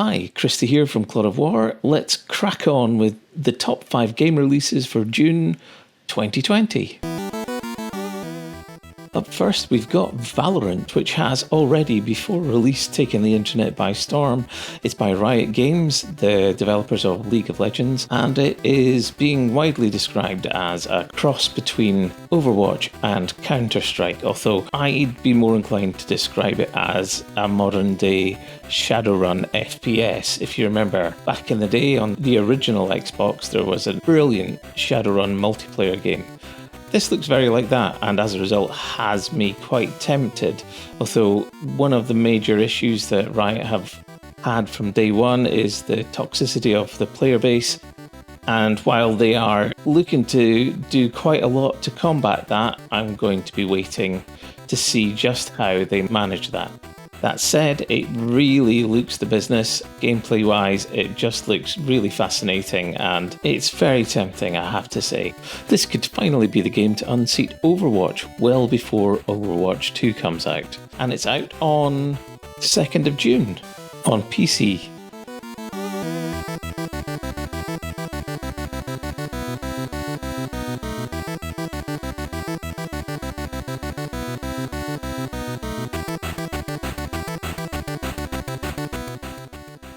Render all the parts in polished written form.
Hi, Christi here from Clod of War. Let's crack on with the top 5 game releases for June 2020. Up first, we've got Valorant, which has already, before release, taken the internet by storm. It's by Riot Games, the developers of League of Legends, and it is being widely described as a cross between Overwatch and Counter-Strike, although I'd be more inclined to describe it as a modern-day Shadowrun FPS. If you remember, back in the day on the original Xbox, there was a brilliant Shadowrun multiplayer game. This looks very like that, and as a result has me quite tempted, although one of the major issues that Riot have had from day one is the toxicity of the player base, and while they are looking to do quite a lot to combat that, I'm going to be waiting to see just how they manage that. That said, it really looks the business. Gameplay wise, it just looks really fascinating and it's very tempting, I have to say. This could finally be the game to unseat Overwatch well before Overwatch 2 comes out. And it's out on 2nd of June on PC.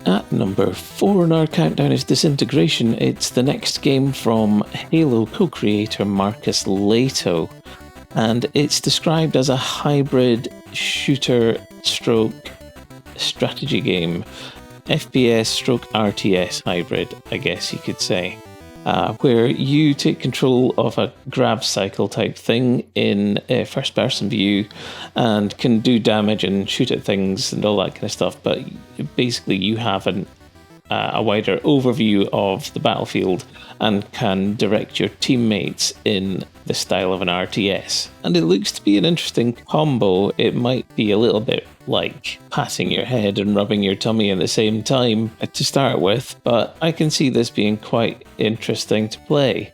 At number 4 in our countdown is Disintegration. It's the next game from Halo co-creator Marcus Leto, and it's described as a hybrid shooter stroke strategy game, FPS stroke RTS hybrid, I guess you could say, where you take control of a grab cycle type thing in a first person view and can do damage and shoot at things and all that kind of stuff, but basically you have a wider overview of the battlefield and can direct your teammates in the style of an RTS. And it looks to be an interesting combo. It might be a little bit like patting your head and rubbing your tummy at the same time to start with, but I can see this being quite interesting to play.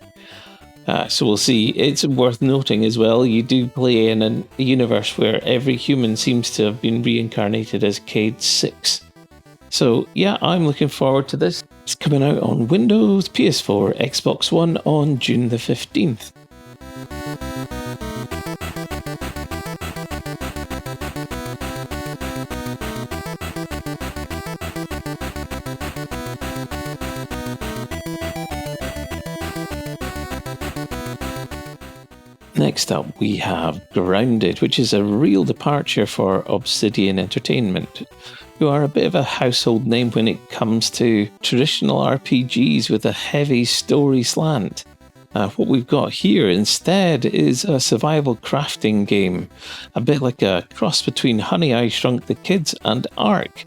So we'll see. It's worth noting as well, you do play in a universe where every human seems to have been reincarnated as Cade 6. So yeah, I'm looking forward to this. It's coming out on Windows, PS4, Xbox One on June the 15th. Next up, we have Grounded, which is a real departure for Obsidian Entertainment, who are a bit of a household name when it comes to traditional RPGs with a heavy story slant. What we've got here instead is a survival crafting game, a bit like a cross between Honey, I Shrunk the Kids and Ark.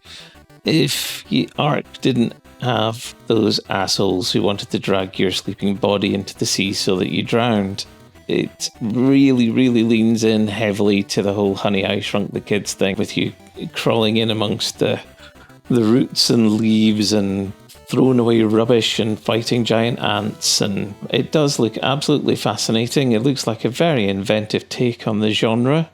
If Ark didn't have those assholes who wanted to drag your sleeping body into the sea so that you drowned. It really, really leans in heavily to the whole Honey, I Shrunk the Kids thing, with you crawling in amongst the roots and leaves and throwing away rubbish and fighting giant ants. And it does look absolutely fascinating. It looks like a very inventive take on the genre.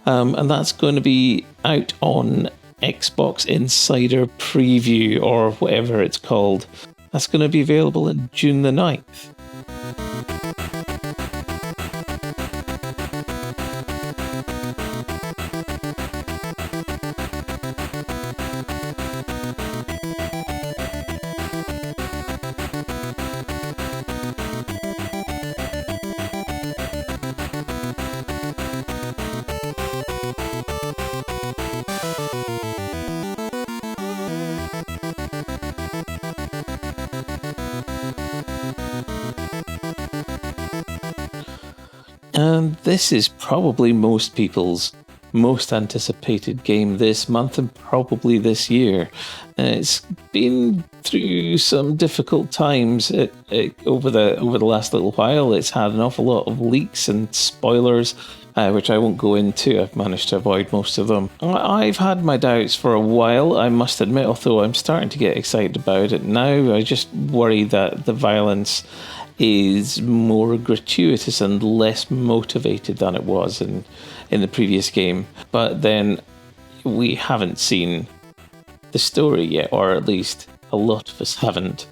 And that's going to be out on Xbox Insider Preview, or whatever it's called. That's going to be available on June the 9th. And this is probably most people's most anticipated game this month and probably this year. It's been through some difficult times over the last little while. It's had an awful lot of leaks and spoilers, which I won't go into. I've managed to avoid most of them. I've had my doubts for a while, I must admit, although I'm starting to get excited about it now. I just worry that the violence is more gratuitous and less motivated than it was in the previous game. But then we haven't seen the story yet, or at least a lot of us haven't,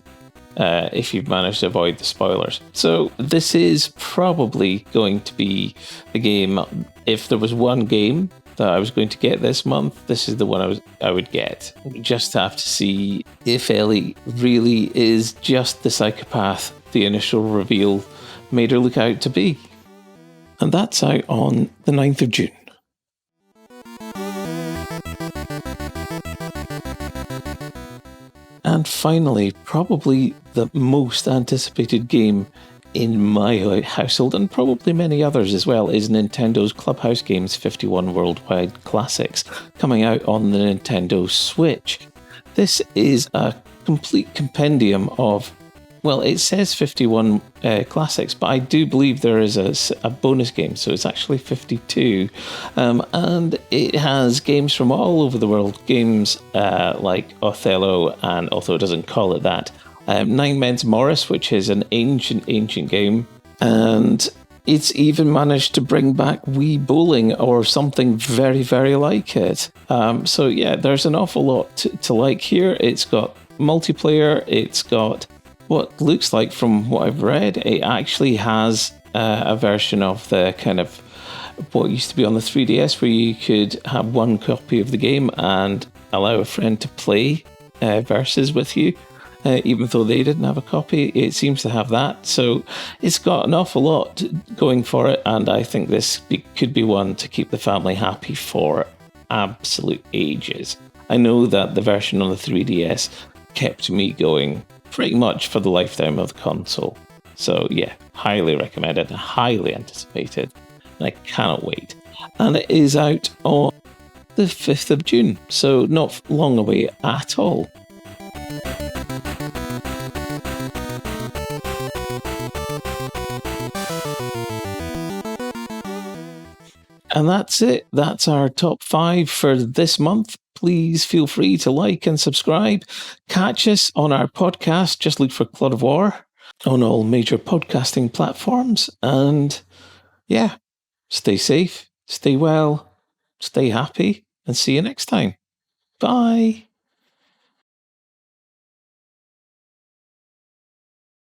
if you've managed to avoid the spoilers. So this is probably going to be the game. If there was one game that I was going to get this month, this is the one I would get. Just have to see if Ellie really is just the psychopath the initial reveal made her look out to be. And that's out on the 9th of June. And finally, probably the most anticipated game in my household, and probably many others as well, is Nintendo's Clubhouse Games 51 Worldwide Classics, coming out on the Nintendo Switch. This is a complete compendium of, well, it says 51 classics, but I do believe there is a bonus game, so it's actually 52. And it has games from all over the world, games like Othello, and although it doesn't call it that, Nine Men's Morris, which is an ancient game. And it's even managed to bring back Wii Bowling or something very, very like it. So yeah, there's an awful lot to like here. It's got multiplayer, it's got what looks like, from what I've read, it actually has a version of the kind of what used to be on the 3DS, where you could have one copy of the game and allow a friend to play versus with you, even though they didn't have a copy. It seems to have that, so it's got an awful lot going for it, and I think this could be one to keep the family happy for absolute ages. I know that the version on the 3DS kept me going pretty much for the lifetime of the console. So yeah, highly recommended, highly anticipated, and I cannot wait. And it is out on the 5th of June, so not long away at all. And that's it. That's our top 5 for this month. Please feel free to like and subscribe. Catch us on our podcast. Just look for Clod of War on all major podcasting platforms. And yeah, stay safe, stay well, stay happy, and see you next time. Bye.